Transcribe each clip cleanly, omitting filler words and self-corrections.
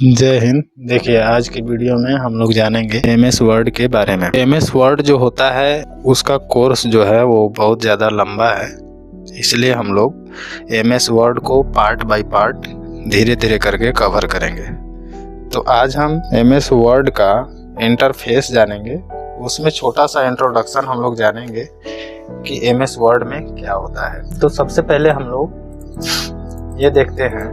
जय हिंद। देखिए, आज की वीडियो में हम लोग जानेंगे एमएस वर्ड के बारे में। एमएस वर्ड जो होता है उसका कोर्स जो है वो बहुत ज़्यादा लंबा है, इसलिए हम लोग एमएस वर्ड को पार्ट बाय पार्ट धीरे धीरे करके कवर करेंगे। तो आज हम एमएस वर्ड का इंटरफेस जानेंगे, उसमें छोटा सा इंट्रोडक्शन हम लोग जानेंगे कि एमएस वर्ड में क्या होता है। तो सबसे पहले हम लोग ये देखते हैं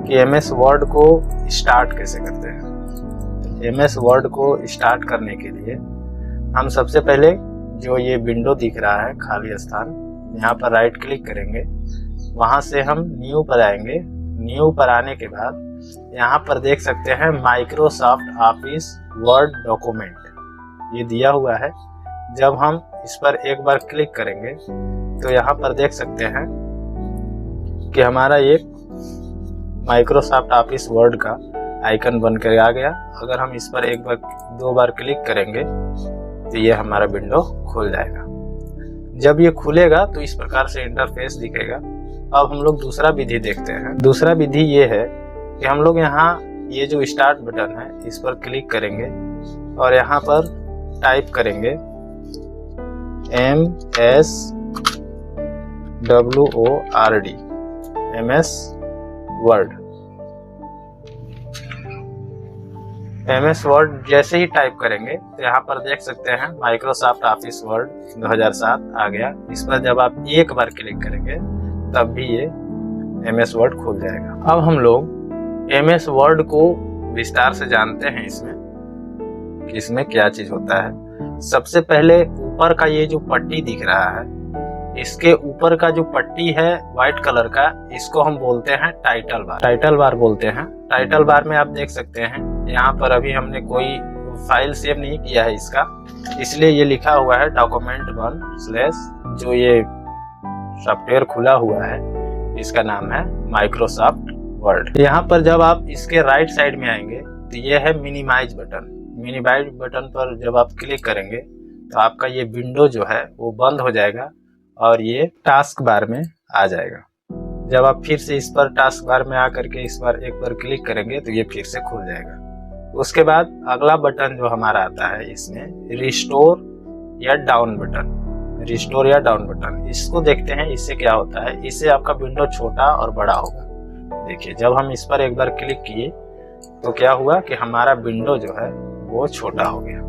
कि एमएस वर्ड को स्टार्ट कैसे करते हैं। एमएस वर्ड को स्टार्ट करने के लिए हम सबसे पहले जो ये विंडो दिख रहा है खाली स्थान, यहाँ पर राइट क्लिक करेंगे, वहाँ से हम न्यू पर आएंगे। न्यू पर आने के बाद यहाँ पर देख सकते हैं माइक्रोसॉफ्ट ऑफिस वर्ड डॉक्यूमेंट ये दिया हुआ है। जब हम इस पर एक बार क्लिक करेंगे तो यहाँ पर देख सकते हैं कि हमारा एक माइक्रोसॉफ्ट ऑफिस वर्ड का आइकन बनकर आ गया। अगर हम इस पर एक बार दो बार क्लिक करेंगे तो ये हमारा विंडो खुल जाएगा। जब ये खुलेगा तो इस प्रकार से इंटरफेस दिखेगा। अब हम लोग दूसरा विधि देखते हैं। दूसरा विधि ये है कि हम लोग यहाँ ये जो स्टार्ट बटन है इस पर क्लिक करेंगे और यहाँ पर टाइप करेंगे MSWORD MS word. MS word जैसे ही टाइप करेंगे तो यहाँ पर देख सकते हैं माइक्रोसॉफ्ट ऑफिस वर्ड 2007 आ गया। इस पर जब आप एक बार क्लिक करेंगे तब भी ये एमएस वर्ड खुल जाएगा। अब हम लोग एमएस वर्ड को विस्तार से जानते हैं इसमें कि इसमें क्या चीज होता है। सबसे पहले ऊपर का ये जो पट्टी दिख रहा है, इसके ऊपर का जो पट्टी है व्हाइट कलर का, इसको हम बोलते हैं टाइटल बार। टाइटल बार बोलते हैं। टाइटल बार में आप देख सकते हैं यहाँ पर अभी हमने कोई फाइल सेव नहीं किया है इसका, इसलिए ये लिखा हुआ है document1/ जो ये सॉफ्टवेयर खुला हुआ है इसका नाम है माइक्रोसॉफ्ट वर्ड। यहाँ पर जब आप इसके राइट साइड में आएंगे तो ये है मिनिमाइज बटन। मिनिमाइज बटन पर जब आप क्लिक करेंगे तो आपका ये विंडो जो है वो बंद हो जाएगा और ये टास्क बार में आ जाएगा। जब आप फिर से इस पर टास्क बार में आकर के इस बार एक बार क्लिक करेंगे तो ये फिर से खुल जाएगा। उसके बाद अगला बटन जो हमारा आता है इसमें रिस्टोर या डाउन बटन। रिस्टोर या डाउन बटन, इसको देखते हैं इससे क्या होता है। इससे आपका विंडो छोटा और बड़ा होगा। देखिए, जब हम इस पर एक बार क्लिक किए तो क्या हुआ कि हमारा विंडो जो है वो छोटा हो गया।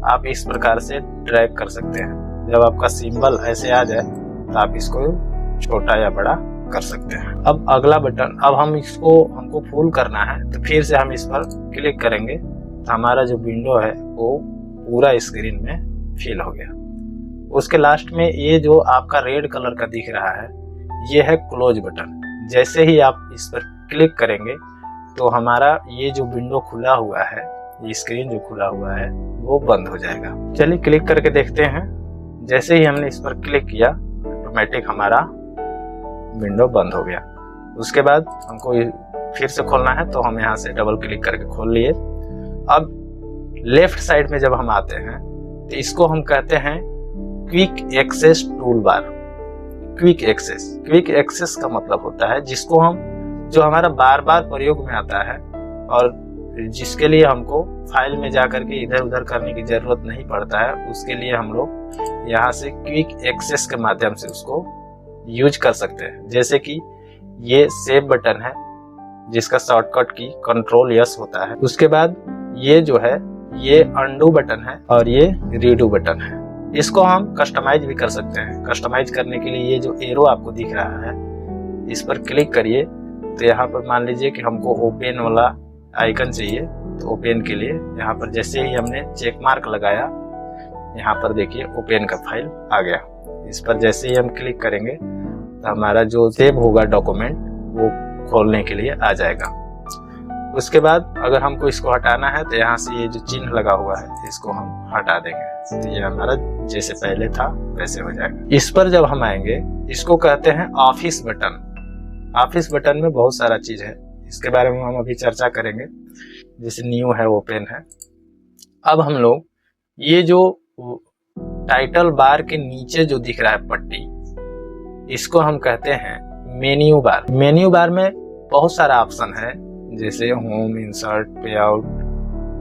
आप इस प्रकार से ड्रैग कर सकते हैं। जब आपका सिंबल ऐसे आ जाए तो आप इसको छोटा या बड़ा कर सकते हैं। अब अगला बटन, अब हमको फुल करना है तो फिर से हम इस पर क्लिक करेंगे तो हमारा जो विंडो है वो पूरा स्क्रीन में फिल हो गया। उसके लास्ट में ये जो आपका रेड कलर का दिख रहा है ये है क्लोज बटन। जैसे ही आप इस पर क्लिक करेंगे तो हमारा ये जो विंडो खुला हुआ है, ये स्क्रीन जो खुला हुआ है वो बंद हो जाएगा। चलिए क्लिक करके देखते हैं। जैसे ही हमने इस पर क्लिक किया ऑटोमेटिक हमारा विंडो बंद हो गया। उसके बाद हमको फिर से खोलना है तो हम यहाँ से डबल क्लिक करके खोल लिए। अब लेफ्ट साइड में जब हम आते हैं तो इसको हम कहते हैं quick access tool bar. Quick access का मतलब होता है जिसको हम, जो हमारा बार बार प्रयोग में आता है और जिसके लिए हमको फाइल में जाकर के इधर उधर करने की जरूरत नहीं पड़ता है, उसके लिए हम लोग यहाँ से क्विक एक्सेस के माध्यम से उसको यूज कर सकते हैं। जैसे कि ये सेव बटन है जिसका शॉर्टकट की कंट्रोल+ होता है। उसके बाद ये जो है ये अंडू बटन है और ये रीडू बटन है। इसको हम कस्टमाइज भी कर सकते हैं। कस्टमाइज करने के लिए ये जो एरो आपको दिख रहा है इस पर क्लिक करिए तो यहाँ पर मान लीजिए कि हमको ओपन वाला आइकन चाहिए, तो ओपन के लिए यहाँ पर जैसे ही हमने चेक मार्क लगाया, यहाँ पर देखिए ओपन का फाइल आ गया। इस पर जैसे ही हम क्लिक करेंगे तो हमारा जो सेव होगा डॉक्यूमेंट वो खोलने के लिए आ जाएगा। उसके बाद अगर हमको इसको हटाना है तो यहाँ से ये जो चिन्ह लगा हुआ है इसको हम हटा देंगे तो ये हमारा जैसे पहले था वैसे हो जाएगा। इस पर जब हम आएंगे इसको कहते हैं ऑफिस बटन। ऑफिस बटन में बहुत सारा चीज है, इसके बारे में हम अभी चर्चा करेंगे। जैसे न्यू है, ओपन है। अब हम लोग ये जो टाइटल बार के नीचे जो दिख रहा है पट्टी, इसको हम कहते हैं मेन्यू बार। मेन्यू बार में बहुत सारा ऑप्शन है जैसे होम, इंसर्ट, पे आउट,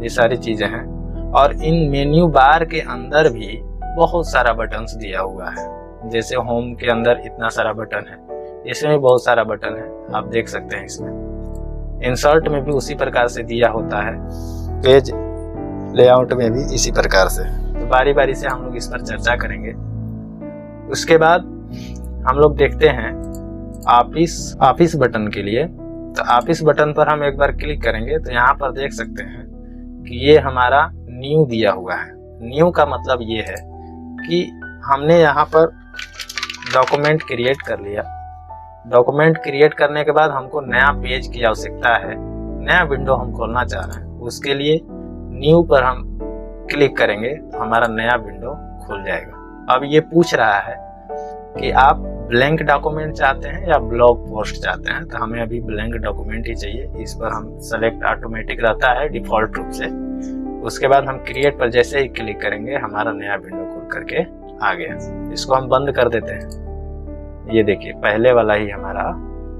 ये सारी चीजें हैं। और इन मेन्यू बार के अंदर भी बहुत सारा बटन्स दिया हुआ है। जैसे होम के अंदर इतना सारा बटन है, इसमें भी बहुत सारा बटन है, आप देख सकते हैं। इसमें इंसर्ट में भी उसी प्रकार से दिया होता है, पेज लेआउट में भी इसी प्रकार से। तो बारी बारी से हम लोग इस पर चर्चा करेंगे। उसके बाद हम लोग देखते हैं ऑफिस बटन के लिए। तो ऑफिस बटन पर हम एक बार क्लिक करेंगे तो यहाँ पर देख सकते हैं कि ये हमारा न्यू दिया हुआ है। न्यू का मतलब ये है कि हमने यहाँ पर डॉक्यूमेंट क्रिएट कर लिया। डॉक्यूमेंट क्रिएट करने के बाद हमको नया पेज की आवश्यकता है, नया विंडो हम खोलना चाह रहे हैं। उसके लिए न्यू पर हम क्लिक करेंगे तो हमारा नया विंडो खुल जाएगा। अब ये पूछ रहा है कि आप ब्लैंक डॉक्यूमेंट चाहते हैं या ब्लॉग पोस्ट चाहते हैं। तो हमें अभी ब्लैंक डॉक्यूमेंट ही चाहिए। इस पर हम सेलेक्ट ऑटोमेटिक रहता है डिफॉल्ट रूप से। उसके बाद हम क्रिएट पर जैसे ही क्लिक करेंगे हमारा नया विंडो खुल करके आ गया। इसको हम बंद कर देते हैं। ये देखिए पहले वाला ही हमारा,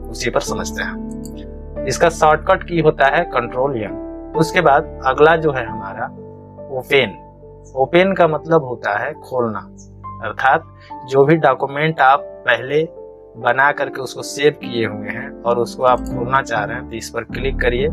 उसी पर समझते हैं। इसका शॉर्टकट की होता है Ctrl+M। उसके बाद अगला जो है हमारा ओपन। ओपन का मतलब होता है खोलना, अर्थात जो भी डॉक्यूमेंट आप पहले बना करके उसको सेव किए हुए हैं और उसको आप खोलना चाह रहे हैं तो इस पर क्लिक करिए।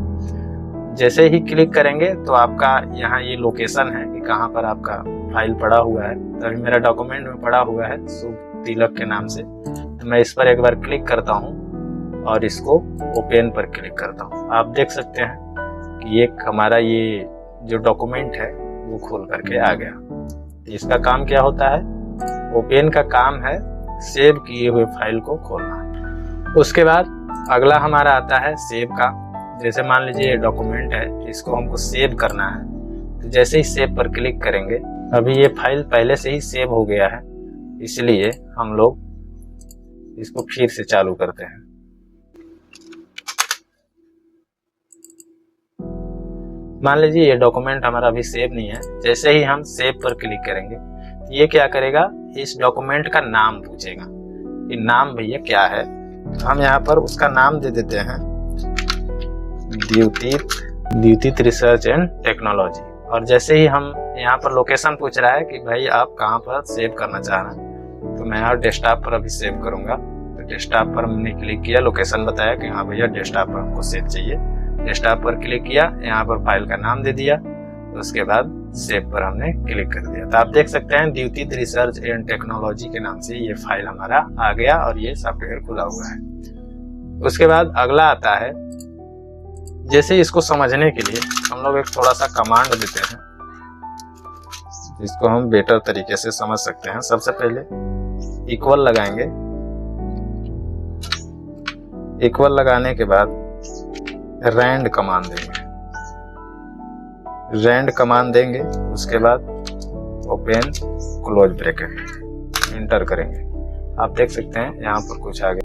जैसे ही क्लिक करेंगे तो आपका यहाँ ये लोकेशन है कि कहाँ पर आपका फाइल पड़ा हुआ है। तभी मेरा डॉक्यूमेंट में पड़ा हुआ है शुभ तिलक के नाम से। तो मैं इस पर एक बार क्लिक करता हूँ और इसको ओपन पर क्लिक करता हूँ। आप देख सकते हैं कि एक हमारा ये जो डॉक्यूमेंट है वो खोल करके आ गया। इसका काम क्या होता है? ओपन का काम है सेव किए हुए फाइल को खोलना। उसके बाद अगला हमारा आता है सेव का। जैसे मान लीजिए ये डॉक्यूमेंट है, इसको हमको सेव करना है। तो जैसे ही सेव पर क्लिक करेंगे, अभी ये फाइल पहले से ही सेव हो गया है, इसलिए हम लोग इसको फिर से चालू करते हैं। मान लीजिए ये डॉक्यूमेंट हमारा अभी सेव नहीं है। जैसे ही हम सेव पर क्लिक करेंगे ये क्या करेगा, इस डॉक्यूमेंट का नाम पूछेगा कि नाम भैया क्या है। तो हम यहाँ पर उसका नाम दे देते हैं द्युतित रिसर्च एंड टेक्नोलॉजी। और जैसे ही हम यहाँ पर लोकेशन पूछ रहा है कि भाई आप कहाँ पर सेव करना चाह रहे हैं, तो मैं यहाँ डेस्कटॉप पर अभी सेव करूँगा। तो डेस्कटॉप पर हमने क्लिक किया, लोकेशन बताया कि हाँ भैया डेस्कटॉप पर हमको सेव चाहिए। डेस्कटॉप पर क्लिक किया, यहाँ पर फाइल का नाम दे दिया, तो उसके बाद सेव पर हमने क्लिक कर दिया। तो आप देख सकते हैं द्युतित रिसर्च एंड टेक्नोलॉजी के नाम से ये फाइल हमारा आ गया और ये सॉफ्टवेयर खुला हुआ है। उसके बाद अगला आता है, जैसे इसको समझने के लिए हम लोग एक थोड़ा सा कमांड देते हैं जिसको हम बेटर तरीके से समझ सकते हैं। सबसे पहले इक्वल लगाएंगे। इक्वल लगाने के बाद रैंड कमांड देंगे। रैंड कमांड देंगे, उसके बाद ओपन क्लोज ब्रैकेट इंटर करेंगे। आप देख सकते हैं यहाँ पर कुछ आ गया।